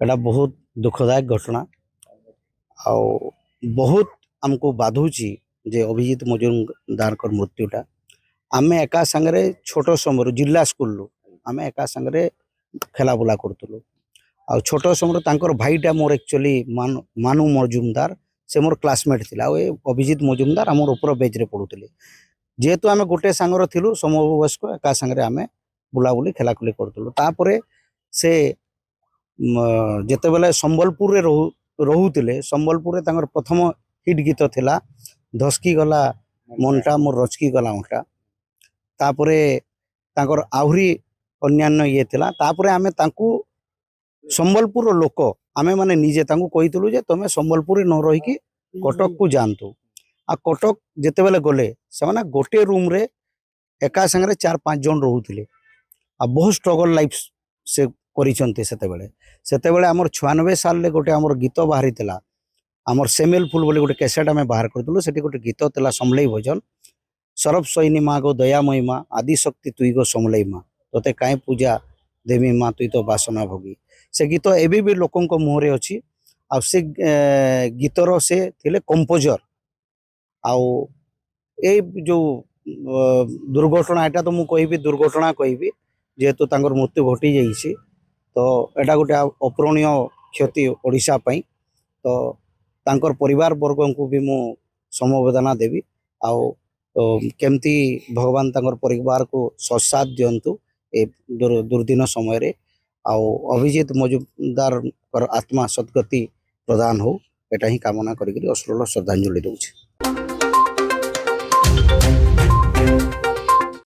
एटा बहुत दुखदायक घटना आउ बहुत आमको बाधुची जे अभिजीत मजुमदार कर मृत्युटा आमे एका संगरे छोट समय जिला स्कूल आमे एका संगरे खेला बुला करतलु आ छोट समय तांकर भाईटा मोर एक्चुअली मानू मजुमदार से मोर क्लासमेट थिला आ अभिजीत मजुमदार आमर ऊपर बेच रे पढुतले जेहेतु आमे गोटे सांगर थिलु समवयस्क एका संगरे आमे बुलाबुली खेलाखुली करतलु तापरे से जेतेबेले संबलपुर रे रहुतिले संबलपुर रे तांकर प्रथम हिट गीत थिला धसकी गला मनटा मोर रचकी गला ओटा तापरे तांकर आहुरी अन्यान्य ये थिला तापरे आमे तांकू संबलपुर लोक आमे माने निजे तांकू कहितलु जे तमे संबलपुर न रही कि कटक को जानतु आ कटक जेतेबेले गले से माने गोटे रूम रे एका संगे 4-5 जन रहुतिले आ बहुत स्ट्रगल लाइफ से करिसंते सेतेबेले हमर 96 साल ले गोटे हमर गीत बाहरी थिला हमर सेमेल फुल बोले गोटे कैसेट आमे बाहर करतलु सेठी गोटे गीत थिला समलई भजन सरफ सैनी माँ गो दयामयी माँ आदि शक्ति तुई गो समलई माँ तोते काई पूजा देवी माँ तुई तो बासना भोगी से गीत एबी भी लोकंक मुहरे अछि आ से गीतर से थिले कंपोजर आउ ए जो दुर्घटना एटा तो मु कहबी दुर्घटना कहबी जेहेतु तांकर मृत्यु घटी जाइछि तो एटा गोटे अपूरणीय क्षति ओडिशा पई तो तांकर परिवार वर्ग को भी मु समवेदना देवी आउ केमती भगवान तांकर परिवार को सत्साथ दियंतु ए दुर्दिन समय रे आउ अभिजीत मजुमदार कर आत्मा सद्गति प्रदान हो एटा ही कामना करी अश्लील श्रद्धांजलि दूचे।